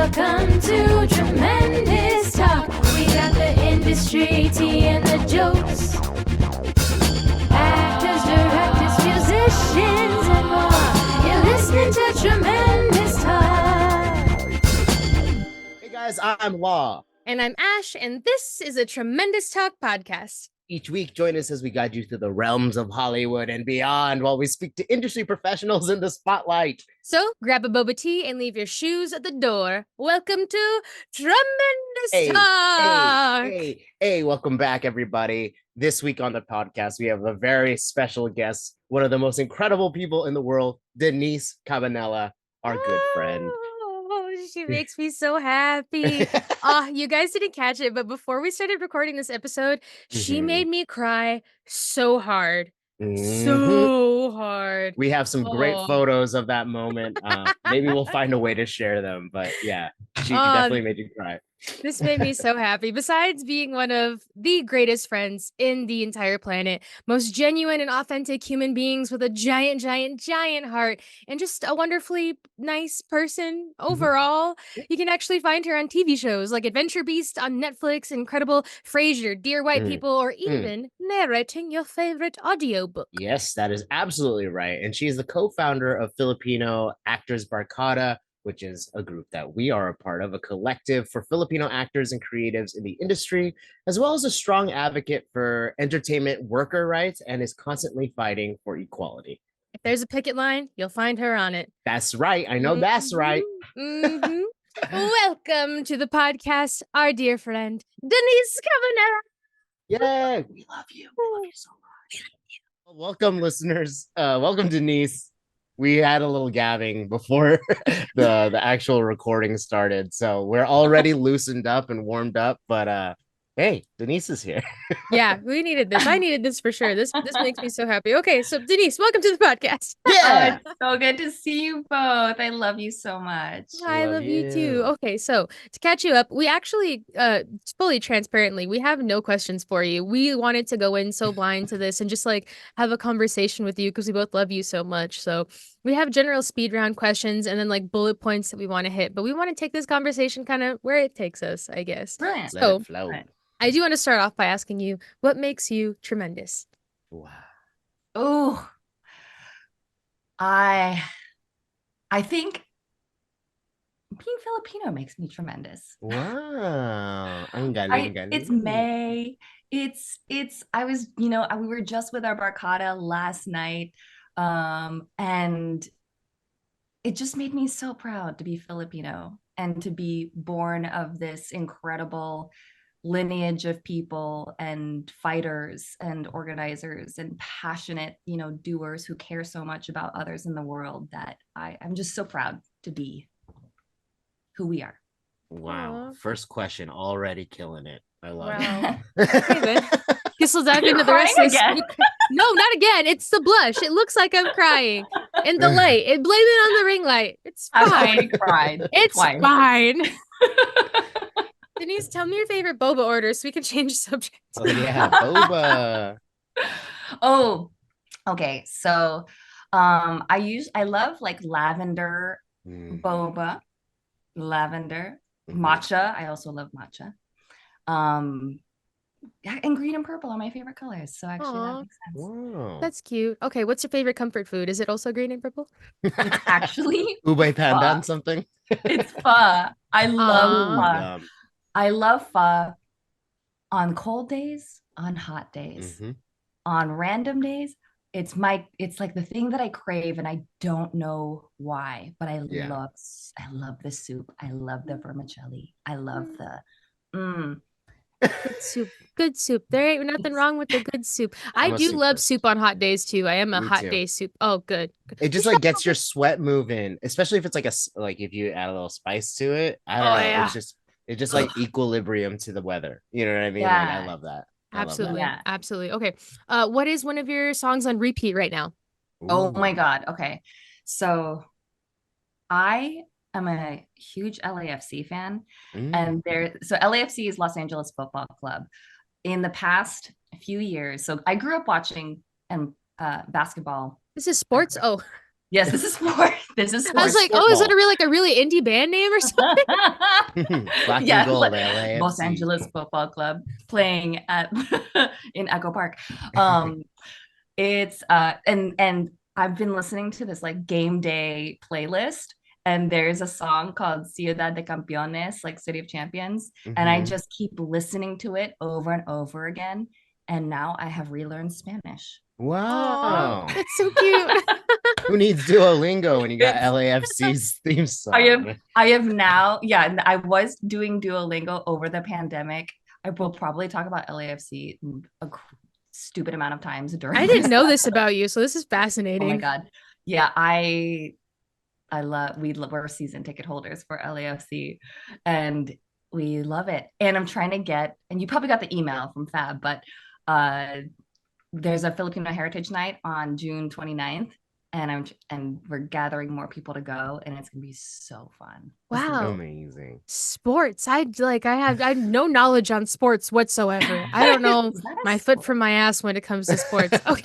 Welcome to Tremendous Talk. We got the industry tea and the jokes. Actors, directors, musicians, and more. You're listening to Tremendous Talk. Hey guys, I'm Law. And I'm Ash, and this is a Tremendous Talk podcast. Each week, join us as we guide you through the realms of Hollywood and beyond while we speak to industry professionals in the spotlight. So grab a boba tea and leave your shoes at the door. Welcome to Tremendous Talk. Hey, welcome back, everybody. This week on the podcast, we have a very special guest, one of the most incredible people in the world, Danice Cabanela, our good friend. She makes me so happy. You guys didn't catch it, but before we started recording this episode, she made me cry so hard. So hard. We have some great photos of that moment. Maybe we'll find a way to share them, but yeah, she definitely made you cry. This made me so happy. Besides being one of the greatest friends in the entire planet, most genuine and authentic human beings with a giant, giant, giant heart, and just a wonderfully nice person overall, you can actually find her on TV shows like Adventure Beast on Netflix, Incredible, Frasier, Dear White People, or even narrating your favorite audiobook. Yes, that is absolutely right. And she is the co-founder of Filipino Actors Barkada, which is a group that we are a part of, a collective for Filipino actors and creatives in the industry, as well as a strong advocate for entertainment worker rights and is constantly fighting for equality. If there's a picket line, you'll find her on it. That's right. I know that's right. Welcome to the podcast, our dear friend, Danice Cabanela. Yay. We love you. We love you so much. Well, welcome, listeners. Welcome, Danice. We had a little gabbing before the actual recording started, so we're already loosened up and warmed up, but hey, Danice is here. Yeah, we needed this. I needed this for sure. This makes me so happy. Okay, so Danice, welcome to the podcast. Yeah. It's so good to see you both. I love you so much. I love you too. Okay, so to catch you up, we actually fully transparently, we have no questions for you. We wanted to go in so blind to this and just like have a conversation with you because we both love you so much. So we have general speed round questions and then like bullet points that we want to hit, but we want to take this conversation kind of where it takes us, I guess. Brilliant. Let So it flow. I do want to start off by asking you, what makes you tremendous? Wow. Oh, I think being Filipino makes me tremendous. Wow. Ang galing, galing. It's May. It's I was, we were just with our Barkada last night. And it just made me so proud to be Filipino and to be born of this incredible lineage of people and fighters and organizers and passionate, doers who care so much about others in the world that I'm just so proud to be who we are. Wow. Aww. First question, already killing it. I love Wow. it. Okay, then. Guess we'll dive into the rest of this. No, not again. It's the blush. It looks like I'm crying. And the light. Blame it on the ring light. It's fine. I've already cried. It's twice. fine. Danice, tell me your favorite boba order so we can change subject. Oh yeah, boba. Oh, okay. So I love like lavender boba, lavender, matcha. I also love matcha. And green and purple are my favorite colors. So actually that makes sense. Wow. That's cute. Okay, what's your favorite comfort food? Is it also green and purple? It's actually Ubay pandan pho. something. It's pho. I love pho. Yum. I love pho on cold days, on hot days, on random days. It's like the thing that I crave and I don't know why, but I love the soup. I love the vermicelli. I love the Good soup. There ain't nothing wrong with the good soup. I do love soup on hot days too. I am a hot day soup. Oh, good. It just like gets your sweat moving, especially if it's like if you add a little spice to it. I don't know. Yeah. It's just like equilibrium to the weather. You know what I mean? Yeah. Like, I love that. Absolutely. Yeah. Absolutely. Okay. What is one of your songs on repeat right now? Oh my God. Okay. So I am a huge LAFC fan. And so LAFC is Los Angeles Football Club. In the past few years, so I grew up watching basketball. This is sports? Oh. Yes, this is sport. This is I was sports. like, oh, is that Football. a really indie band name or something? Black and Yeah, gold, Los LAFC. Angeles Football Club playing at in Echo Park. It's and I've been listening to this like game day playlist, and there's a song called Ciudad de Campeones, like City of Champions, and I Mhm. just keep listening to it over and over again. And now I have relearned Spanish. Oh, Wow. that's so cute. Who needs Duolingo when you got It's- LAFC's theme song? I have now, yeah, and I was doing Duolingo over the pandemic. I will probably talk about LAFC a stupid amount of times during I didn't this. know this about you, so this is Oh my fascinating. God. Yeah, we're season ticket holders for LAFC and we love it. And I'm trying to get, and you probably got the email from Fab, but there's a Filipino Heritage Night on June 29th, and we're gathering more people to go, and it's gonna be so fun. Wow. Amazing. Sports. I have no knowledge on sports whatsoever. I don't know Is that a my foot sport? from my ass when it comes to sports. Okay.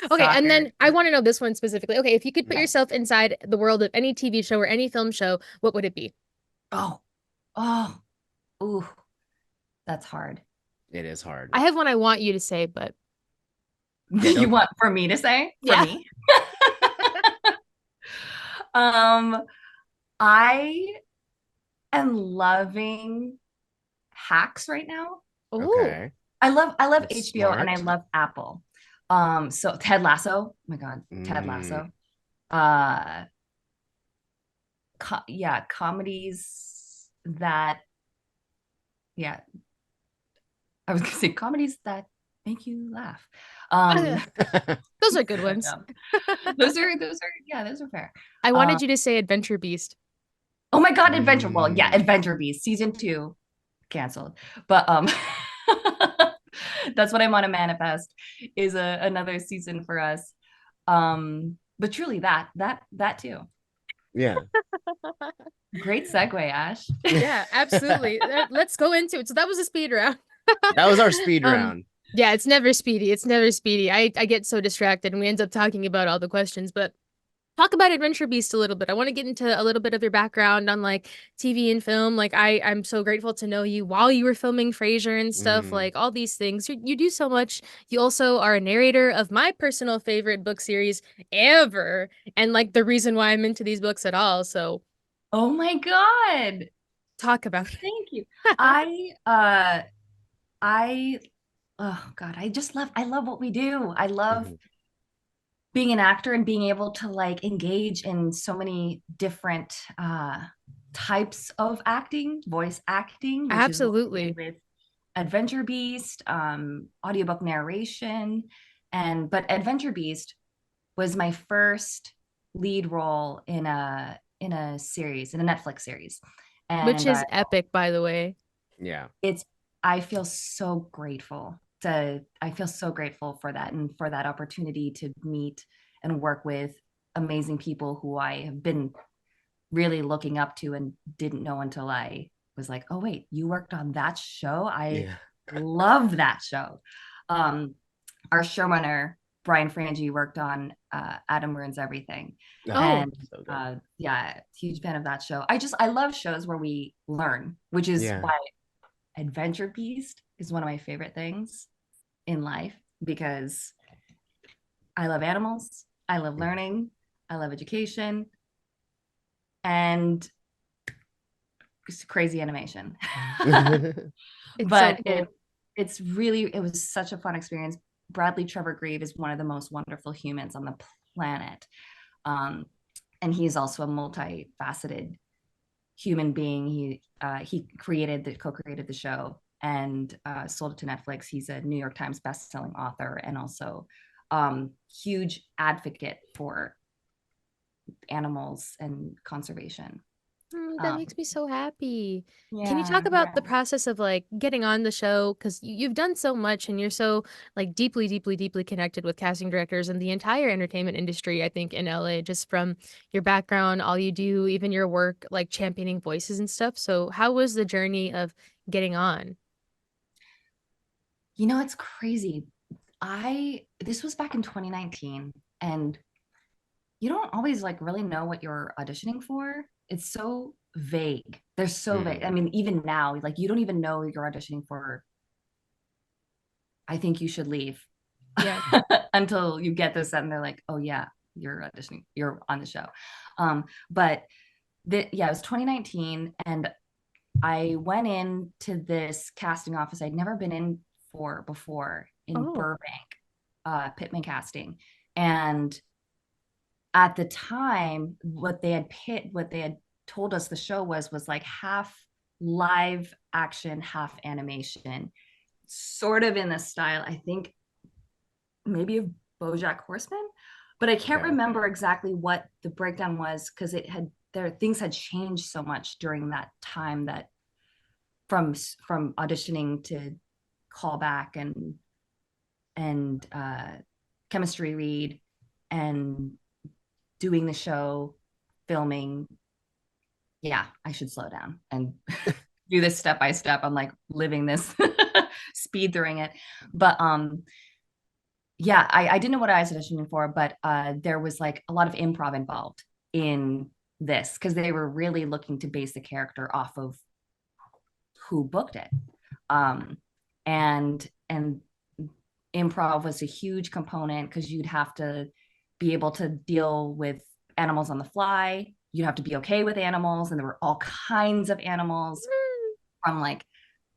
Okay, and then Soccer. I want to know this one specifically. Okay, if you could put Okay. yourself inside the world of any TV show or any film show, what would it be? Oh, ooh, that's hard. It is hard. I have one I want you to say, but You don't- want for me to say? For Yeah. me? I am loving Hacks right now. ooh, Okay. I love That's HBO and I smart. love Apple. So Ted Lasso. Oh my God, Ted Lasso. Yeah, comedies that, yeah, I was gonna say comedies that make you laugh. those are good ones. those are yeah, those are fair. I wanted you to say Adventure Beast. Oh my God, Adventure. Well, yeah, Mm. Adventure Beast season 2 canceled, but that's what I want to manifest is another season for us. But truly, that too. Yeah. Great segue, Ash. Yeah, absolutely. Let's go into it. So that was a speed round. That was our speed round. Yeah, it's never speedy. It's never speedy. I get so distracted and we end up talking about all the questions, but talk about Adventure Beast a little bit. I want to get into a little bit of your background on like TV and film. Like I'm so grateful to know you while you were filming Frasier and stuff, Mm. like all these things. You do so much. You also are a narrator of my personal favorite book series ever, and like the reason why I'm into these books at all. So Oh my God. talk about it. Thank you. I oh God, I love what we do. I love Mhm. being an actor and being able to like engage in so many different types of acting, voice acting, which is what we Absolutely. did with Adventure Beast, audiobook narration, but Adventure Beast was my first lead role in a series, in a Netflix series. Which And is epic, by the way. Yeah. I feel so grateful for that and for that opportunity to meet and work with amazing people who I have been really looking up to and didn't know until I was like, oh wait, you worked on that show? I Yeah. love that show. Our showrunner Brian Frangie worked on Adam Ruins Everything. Oh, And so good. yeah, huge fan of that show. I love shows where we learn, which is Yeah. why Adventure Beast is one of my favorite things in life, because I love animals, I love learning, I love education, and it's crazy animation. It's But so cool. it was such a fun experience. Bradley Trevor Grieve is one of the most wonderful humans on the planet. And he's also a multifaceted human being. He co-created the show and sold it to Netflix. He's a New York Times bestselling author and also huge advocate for animals and conservation. That makes me so happy. Yeah, Can you talk about the process of like getting on the show? Because you've done so much and you're so like deeply, deeply, deeply connected with casting directors and the entire entertainment industry, I think, in LA, just from your background, all you do, even your work, like championing voices and stuff. So how was the journey of getting on? You know, it's crazy. This was back in 2019, and you don't always like really know what you're auditioning for. It's so vague. They're so vague. I mean, even now, like you don't even know you're auditioning for I think you should leave. Yeah. Until you get this and they're like, oh yeah, you're auditioning, you're on the show. But yeah, it was 2019 and I went into this casting office I'd never been in for before in Burbank, Pittman Casting. And at the time, what they had told us the show was like half live action, half animation, sort of in the style, I think maybe of BoJack Horseman, but I can't remember exactly what the breakdown was because things had changed so much during that time that from auditioning to callback and chemistry read and doing the show, filming. Yeah, I should slow down and do this step by step. I'm like living this, speed throughing it. But yeah, I didn't know what I was auditioning for, but there was like a lot of improv involved in this because they were really looking to base the character off of who booked it. And improv was a huge component because you'd have to be able to deal with animals on the fly. You'd have to be okay with animals, and there were all kinds of animals from like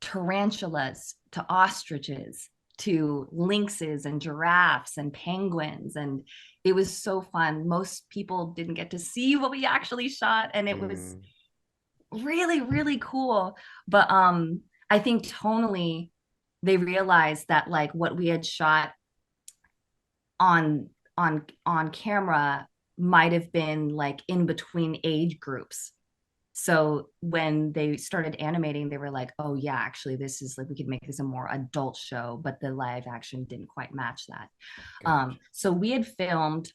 tarantulas to ostriches to lynxes and giraffes and penguins, and it was so fun. Most people didn't get to see what we actually shot, and it was really, really cool. But I think tonally they realized that like what we had shot on camera might have been like in between age groups. So when they started animating, they were like, oh yeah, actually this is like, we could make this a more adult show, but the live action didn't quite match that. Gotcha. So we had filmed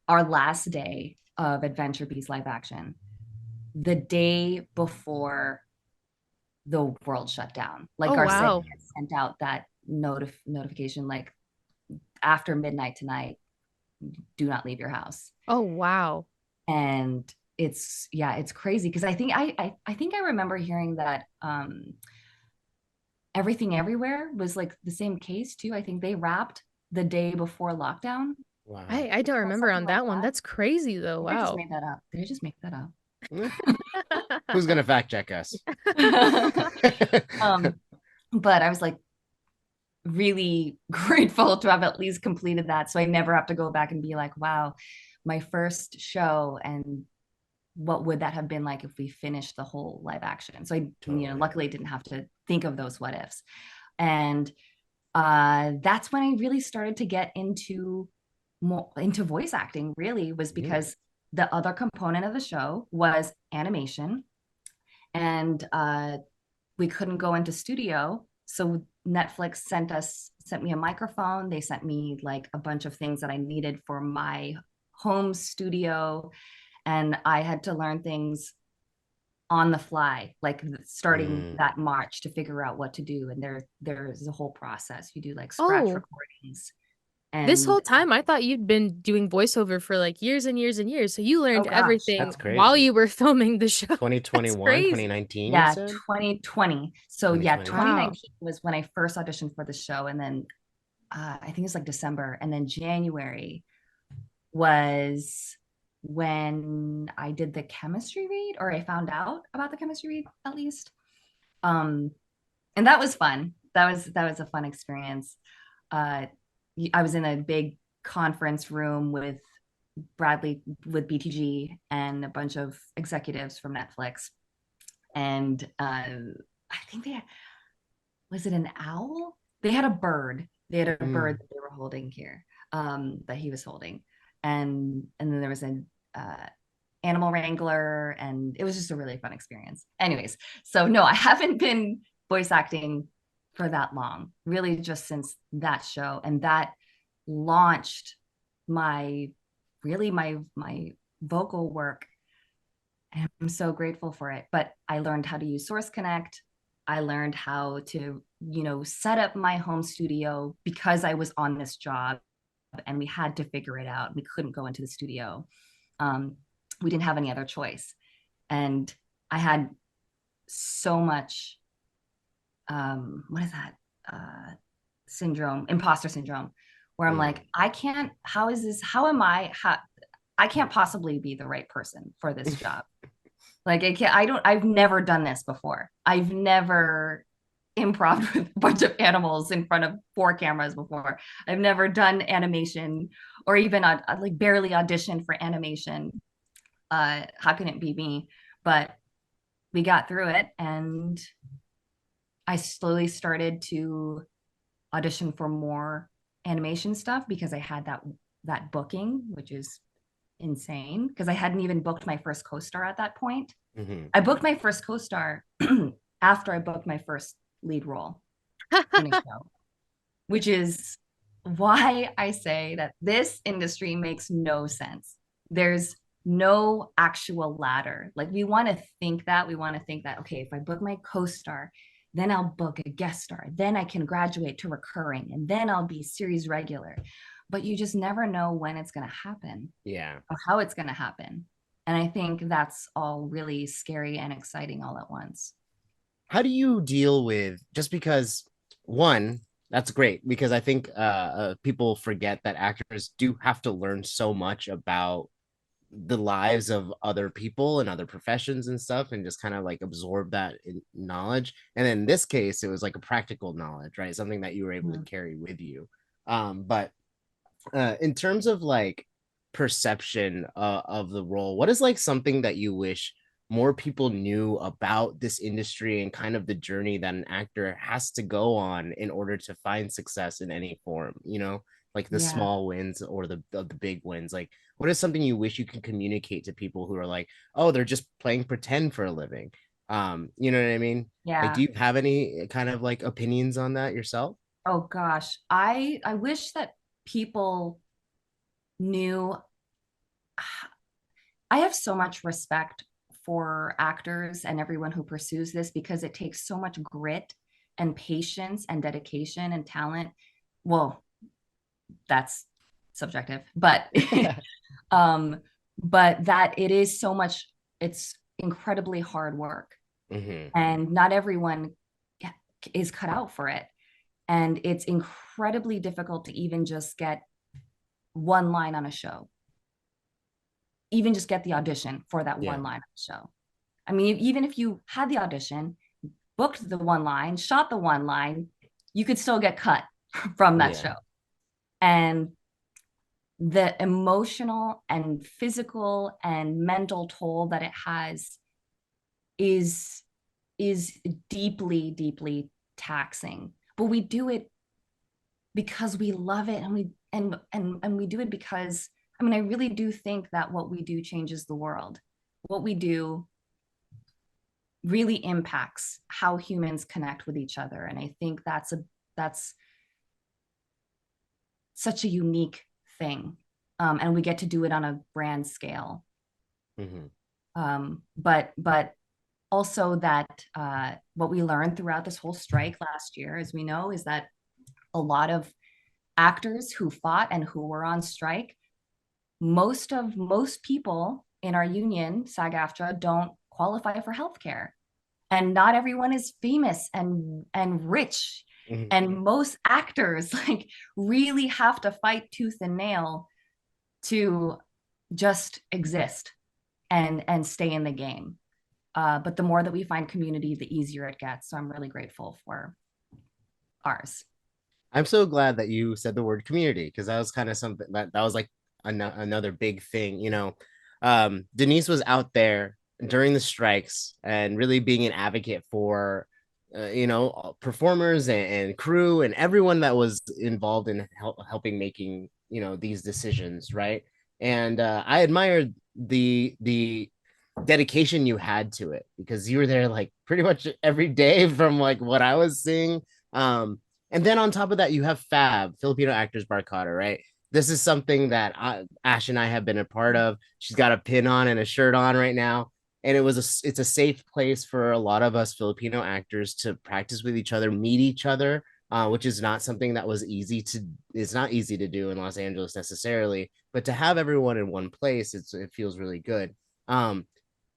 our last day of Adventure Beast live action the day before the world shut down. Like our SAG had sent out that notification, like after midnight tonight, do not leave your house. Oh, wow. And it's crazy because I think I remember hearing that Everything Everywhere was like the same case too. I think they wrapped the day before lockdown. Wow. I don't remember on that one. That's crazy though. Wow. They just made that up. Did I just make that up? Who's gonna fact check us? But I was like really grateful to have at least completed that, so I never have to go back and be like, wow, my first show, and what would that have been like if we finished the whole live action? So I luckily didn't have to think of those what ifs. And that's when I really started to get into voice acting, really, was because the other component of the show was animation, and we couldn't go into studio, so Netflix sent me a microphone. They sent me like a bunch of things that I needed for my home studio, and I had to learn things on the fly, like starting that March, to figure out what to do. And there's a whole process. You do like scratch recordings. And this whole time, I thought you'd been doing voiceover for like years and years and years. So you learned everything while you were filming the show. 2021, 2019? Yeah, 2020. So 2020. Yeah, 2019 was when I first auditioned for the show. And then I think it was like December. And then January was when I did the chemistry read, or I found out about the chemistry read at least. And that was fun. That was a fun experience. I was in a big conference room with Bradley, with BTG, and a bunch of executives from Netflix. And I think was it an owl? They had a bird. They had a bird that they were holding here, that he was holding. And then there was an animal wrangler, and it was just a really fun experience. Anyways, so no, I haven't been voice acting for that long, really just since that show, and that launched my vocal work, and I'm so grateful for it. But I learned how to use Source Connect. I learned how to set up my home studio because I was on this job, and we had to figure it out. We couldn't go into the studio. We didn't have any other choice. And I had so much, what is that? Syndrome, imposter syndrome, where I'm like, I can't, I can't possibly be the right person for this job. Like I've never done this before. I've never improv with a bunch of animals in front of 4 cameras before. I've never done animation or even like barely auditioned for animation. How can it be me? But we got through it, and I slowly started to audition for more animation stuff because I had that booking, which is insane because I hadn't even booked my first co-star at that point. I booked my first co-star after I booked my first lead role in a show, which is why I say that this industry makes no sense. There's no actual ladder. Like we want to think that, okay, if I book my co-star, then I'll book a guest star, then I can graduate to recurring, and then I'll be series regular. But you just never know when it's going to happen. Yeah. Or how it's going to happen. And I think that's all really scary and exciting all at once. How do you deal with, just because one, that's great, because I think people forget that actors do have to learn so much about the lives of other people and other professions and stuff, and just kind of like absorb that knowledge. And in this case, it was like a practical knowledge, right? Something that you were able to carry with you. But in terms of like perception of the role, what is like something that you wish more people knew about this industry and kind of the journey that an actor has to go on in order to find success in any form, you know, like the small wins or the big wins? Like, what is something you wish you could communicate to people who are like, oh, they're just playing pretend for a living? You know what I mean? Yeah. Like, do you have any kind of like opinions on that yourself? Oh gosh, I wish that people knew. I have so much respect for actors and everyone who pursues this because it takes so much grit and patience and dedication and talent. Well, that's subjective, but but that it is so much, it's incredibly hard work. And not everyone is cut out for it. And it's incredibly difficult to even just get one line on a show, even just get the audition for that one line on the show. I mean, even if you had the audition, booked the one line, shot the one line, you could still get cut from that show. And the emotional and physical and mental toll that it has is deeply, deeply taxing. But we do it because we love it, and we do it because, I mean, I really do think that what we do changes the world. What we do really impacts how humans connect with each other. And I think that's such a unique thing. And we get to do it on a grand scale. But also that what we learned throughout this whole strike last year, as we know, is that a lot of actors who fought and who were on strike, most people in our union, SAG-AFTRA, don't qualify for healthcare. And not everyone is famous and rich. And most actors like really have to fight tooth and nail to just exist and stay in the game. But the more that we find community, the easier it gets. So I'm really grateful for ours. I'm so glad that you said the word community, because that was kind of something that was like another big thing. You know, Danice was out there during the strikes and really being an advocate for you know, performers and crew and everyone that was involved in helping making, you know, these decisions, right? And I admired the dedication you had to it, because you were there like pretty much every day from like what I was seeing. And then on top of that, you have FAB, Filipino Actors Barkada, right? This is something that Ash and I have been a part of. She's got a pin on and a shirt on right now. And it's a safe place for a lot of us Filipino actors to practice with each other, meet each other, which is not something that it's not easy to do in Los Angeles necessarily, but to have everyone in one place, it feels really good.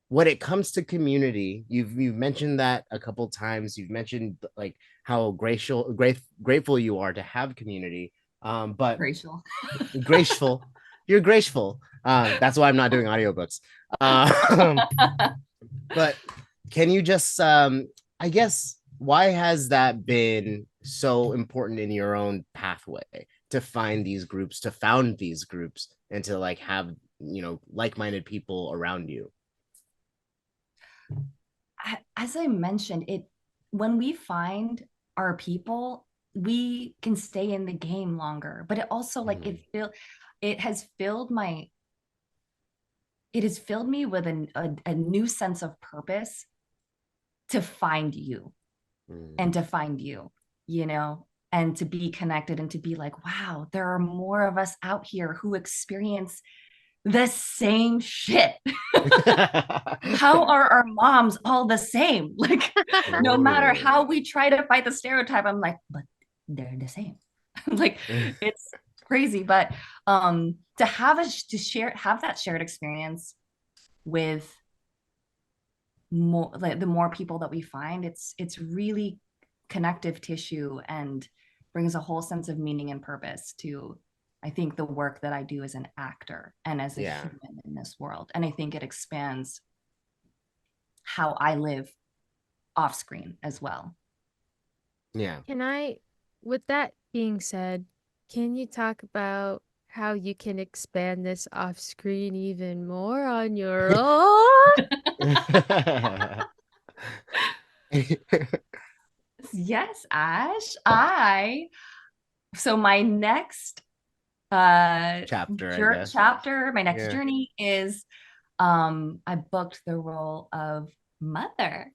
When it comes to community, you've mentioned that a couple times. You've mentioned like how grateful you are to have community. But Rachel. graceful, you're graceful. That's why I'm not doing audiobooks. But can you just, I guess, why has that been so important in your own pathway to find these groups, to found these groups, and to like have, like-minded people around you? As I mentioned, when we find our people, we can stay in the game longer. But it also like it has filled me with a new sense of purpose to find you and to find you, and to be connected and to be like, wow, there are more of us out here who experience the same shit. How are our moms all the same? Like, no matter how we try to fight the stereotype, I'm like, but they're the same. Like, it's crazy. But to have that shared experience with more, like the more people that we find, it's really connective tissue and brings a whole sense of meaning and purpose to, I think, the work that I do as an actor and as a human in this world. And I think it expands how I live off screen as well. Yeah. With that being said, can you talk about how you can expand this off screen even more on your own? Yes, Ash. So my next chapter, my next journey is I booked the role of mother.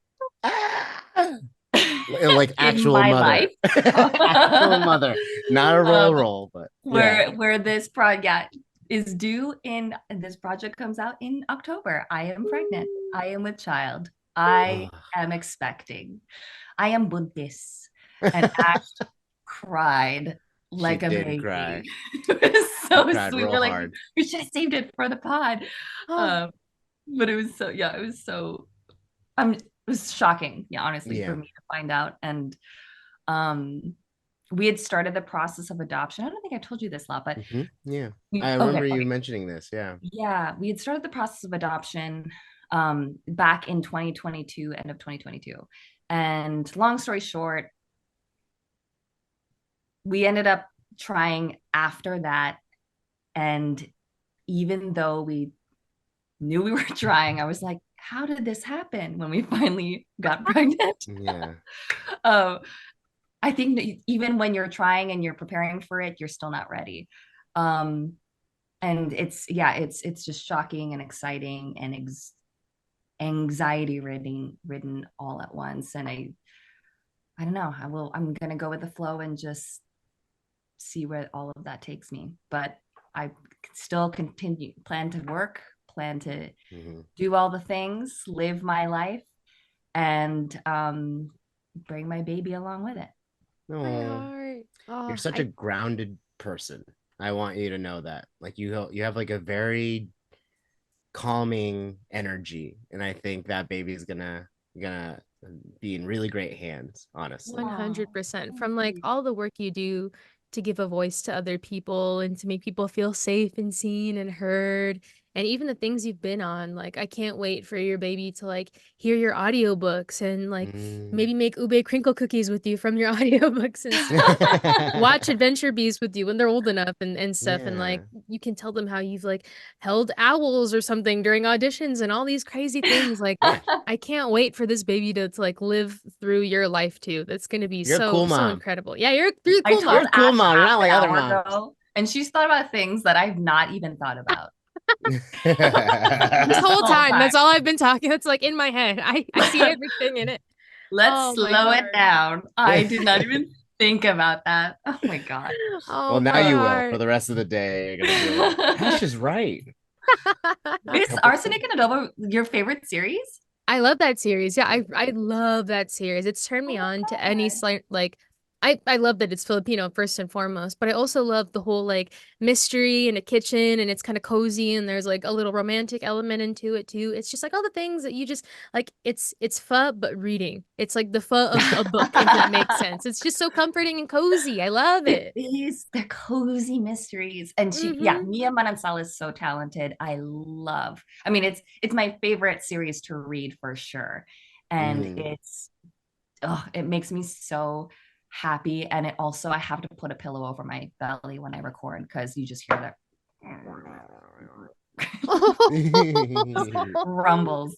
Like actual mother. Actual mother, not a role, but where this project is due in, this project comes out in October. I am pregnant. I am with child. I am expecting. I am buntis. And Ash cried like a baby. Cry. It was so sweet. We're like, hard. we should have saved it for the pod. But it was it was shocking, honestly, for me to find out. And we had started the process of adoption. I don't think I told you this, lot, but I remember you mentioning this. Yeah, we had started the process of adoption back in 2022, end of 2022. And long story short, we ended up trying after that. And even though we knew we were trying, I was like, how did this happen when we finally got pregnant? I think that even when you're trying and you're preparing for it, you're still not ready. And it's just shocking and exciting and anxiety ridden all at once. And I don't know, I'm going to go with the flow and just see where all of that takes me. But I still plan to work, plan to do all the things, live my life, and bring my baby along with it. You're such a grounded person. I want you to know that. Like you have like a very calming energy, and I think that baby's gonna be in really great hands, honestly. 100%. From like all the work you do to give a voice to other people and to make people feel safe and seen and heard, and even the things you've been on, like I can't wait for your baby to like hear your audiobooks and like maybe make ube crinkle cookies with you from your audiobooks and stuff. Watch Adventure Bees with you when they're old enough and stuff. And like you can tell them how you've like held owls or something during auditions and all these crazy things. Like I can't wait for this baby to like live through your life too. That's gonna be so incredible. Yeah, you're cool mom. You're cool mom, not like other moms. And she's thought about things that I've not even thought about. This whole time, that's all I've been talking. It's like in my head. I see everything in it. Let's slow it down. I did not even think about that. Oh my god. Well, now you will for the rest of the day. You're gonna be like, Ash is right. Is Arsenic and Adobo your favorite series? I love that series. Yeah, I love that series. It's turned me on to any like I love that it's Filipino first and foremost, but I also love the whole like mystery in a kitchen and it's kind of cozy and there's like a little romantic element into it too. It's just like all the things that you just like it's pho but reading. It's like the pho of a book, if that makes sense. It's just so comforting and cozy. I love It it. is. They're cozy mysteries. And Mm-hmm. Mia Manansala is so talented. I mean, it's my favorite series to read for sure. And Mhm. it makes me so happy. And it also, I have to put a pillow over my belly when I record because you just hear that rumbles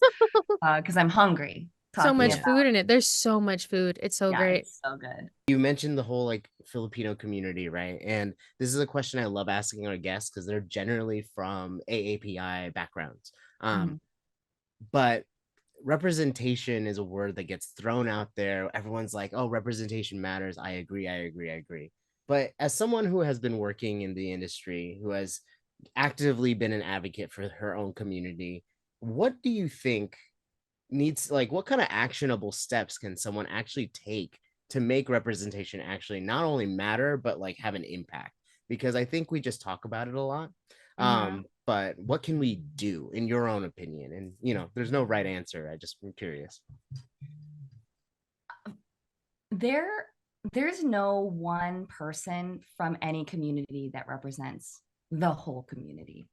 because I'm hungry So talking much about, food in it. There's so much food. It's so yeah, great. it's so good. You mentioned the whole like Filipino community, right? And this is a question I love asking our guests because they're generally from AAPI backgrounds. Mhm. But representation is a word that gets thrown out there. Everyone's like, oh, representation matters. I agree, I agree, I agree. But as someone who has been working in the industry, who has actively been an advocate for her own community, what do you think needs, like, what kind of actionable steps can someone actually take to make representation actually not only matter but like have an impact? Because I think we just talk about it a lot. Mhm. But what can we do in your own opinion? And there's no right answer. I'm curious. there there's no one person from any community that represents the whole community.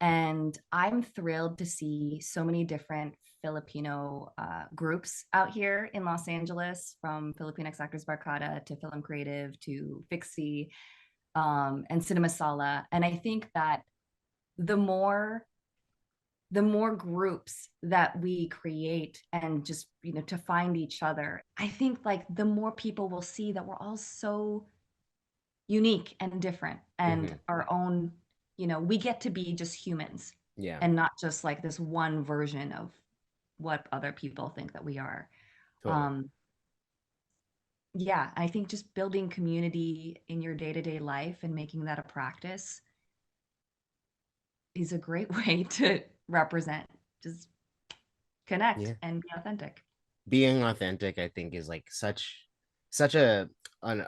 And I'm thrilled to see so many different Filipino groups out here in Los Angeles, from Filipinx Actors Barkada to Film Creative to Fixie, and Cinema Sala. And I think that the more the more groups that we create and just to find each other, I think like the more people will see that we're all so unique and different and Mhm. our own, we get to be just humans Yeah, and not just like this one version of what other people think that we are. totally. um yeah, I think just building community in your day-to-day life and making that a practice is a great way to represent. Just connect Yeah, and be authentic. being authentic, I think, is like such a an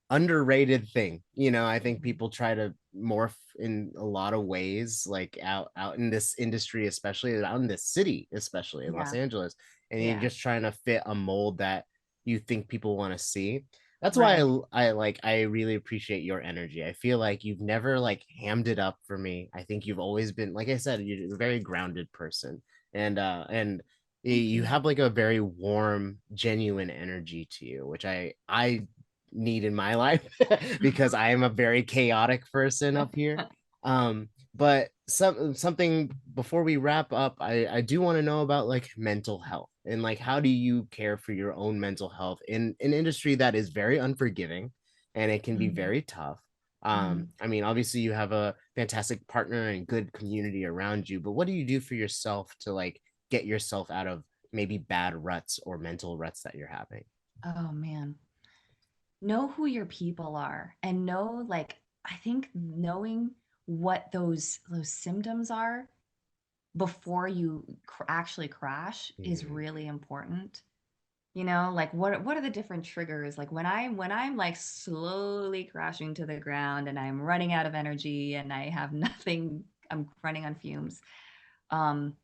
underrated thing. I think people try to morph in a lot of ways, like out in this industry, especially out in this city, especially in Los Yeah, Angeles, and you're yeah, just trying to fit a mold that you think people want to see. That's why right. I really appreciate your energy. I feel like you've never like hammed it up for me. I think you've always been, like I said, you're a very grounded person, and Thank you you. have like a very warm, genuine energy to you, which I need in my life because I am a very chaotic person up here. But something before we wrap up, I do want to know about like mental health, and like how do you care for your own mental health in an industry that is very unforgiving and it can be Mhm, very tough. mhm. I mean, obviously you have a fantastic partner and good community around you, but what do you do for yourself to like get yourself out of maybe bad ruts or mental ruts that you're having? Oh man. Know who your people are and know, like, I think knowing what those symptoms are before you actually crash is Mhm. really important. Like what are the different triggers? Like when I'm like slowly crashing to the ground and I'm running out of energy and I have nothing, I'm running on fumes. Um,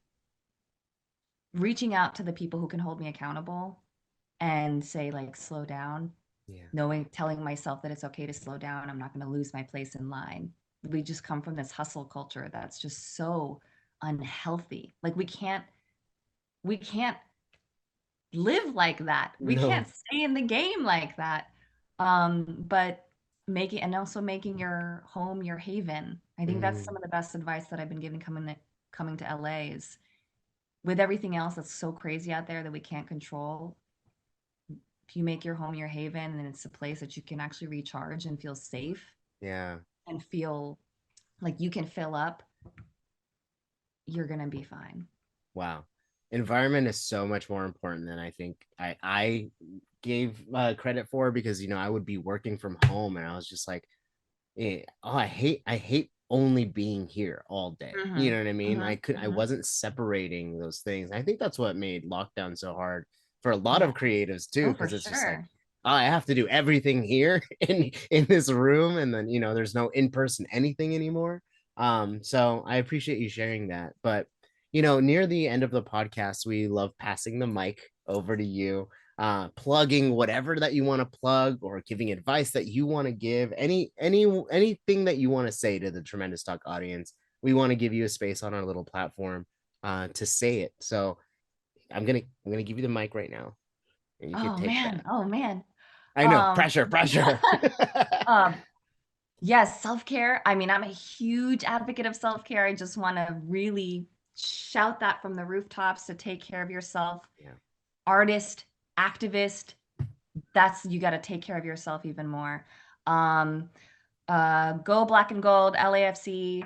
Reaching out to the people who can hold me accountable and say like slow down, Yeah. telling myself that it's okay to slow down. I'm not going to lose my place in line. We just come from this hustle culture that's just so unhealthy. Like we can't live like that. We No. can't stay in the game like that. But also making your home your haven. I think that's some Mm, of the best advice that I've been given coming to LA is, with everything else that's so crazy out there that we can't control, if you make your home your haven and it's a place that you can actually recharge and feel safe yeah. and feel like you can fill up, you're gonna be fine. Wow. Environment is so much more important than I think I gave credit for, because I would be working from home and I was just like, oh, I hate only being here all day. You Mm-hmm. know what I mean? Mm-hmm. I Mm-hmm. wasn't separating those things. I think that's what made lockdown so hard for a lot Yeah. of creatives too, Oh, for because it's just like, sure. I have to do everything here in this room, and then there's no in-person anything anymore. So I appreciate you sharing that. But near the end of the podcast, we love passing the mic over to you, plugging whatever that you want to plug, or giving advice that you want to give, anything that you want to say to the Tremendous Talk audience. We want to give you a space on our little platform to say it. So I'm gonna give you the mic right now. And you can take that. Oh man. I know, pressure. Yes, self-care. I mean, I'm a huge advocate of self-care. I just want to really shout that from the rooftops, to take care of yourself. Yeah. Artist, activist, you got to take care of yourself even more. Go Black and Gold, LAFC.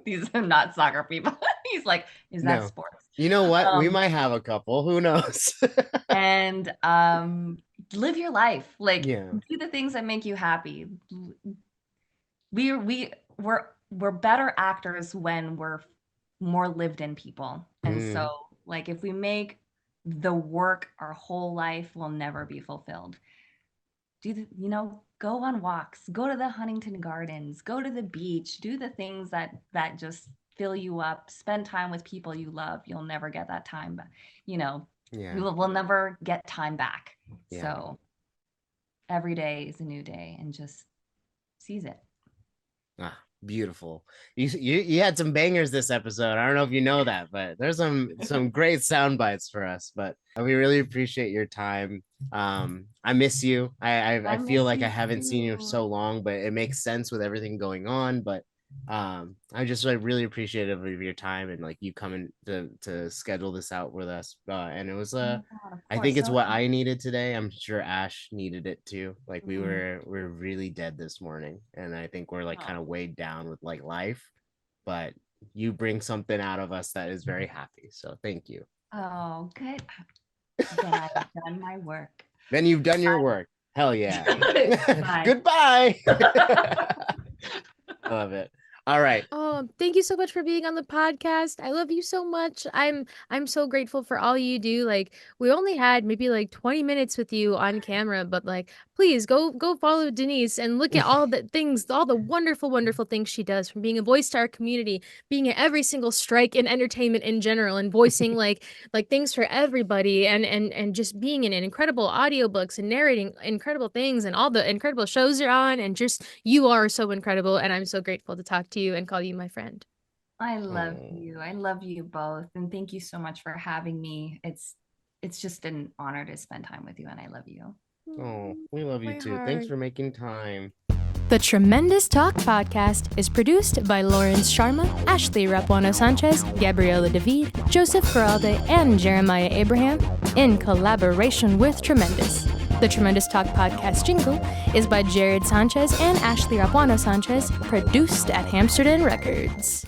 These are not soccer people. He's like, is that sports? You know what? We might have a couple. Who knows? And live your life. Like, do the things that make you happy. We're better actors when we're more lived in people. And so, like, if we make the work our whole life, we'll never be fulfilled. Go on walks, go to the Huntington Gardens, go to the beach, do the things that just fill you up, spend time with people you love. You'll never get that time back. We'll never get time back. Yeah. So every day is a new day, and just seize it. Beautiful. You had some bangers this episode. I don't know if you know that, but there's some great sound bites for us. But we really appreciate your time. I miss you. I feel like I haven't seen you so long, but it makes sense with everything going on. But I just really appreciative of your time, and like you coming to schedule this out with us. And it was I think it's what I needed today. I'm sure Ash needed it too. Like we're really dead this morning, and I think we're like kind of weighed down with like life, but you bring something out of us that is very happy. So thank you. Oh, good. Then I've done my work. Then you've done your work. Hell yeah. Goodbye. Love it. All right. Oh, thank you so much for being on the podcast. I love you so much. I'm so grateful for all you do. Like, we only had maybe like 20 minutes with you on camera, but like, please go follow Danice and look at all the things, all the wonderful, wonderful things she does, from being a voice to our community, being at every single strike in entertainment in general, and voicing like things for everybody, and just being in incredible audiobooks and narrating incredible things, and all the incredible shows you're on, and just, you are so incredible, and I'm so grateful to talk to you and call you my friend. I love you. I love you both, and thank you so much for having me. It's just an honor to spend time with you, and I love you. Oh, we love you too. Thanks for making time. The Tremendous Talk podcast is produced by Lawrence Sharma, Ashley Rapuano Sanchez, Gabriela David, Joseph Feralde, and Jeremiah Abraham, in collaboration with Tremendous. The Tremendous Talk podcast jingle is by Jared Sanchez and Ashley Rapuano Sanchez, produced at Amsterdam Records.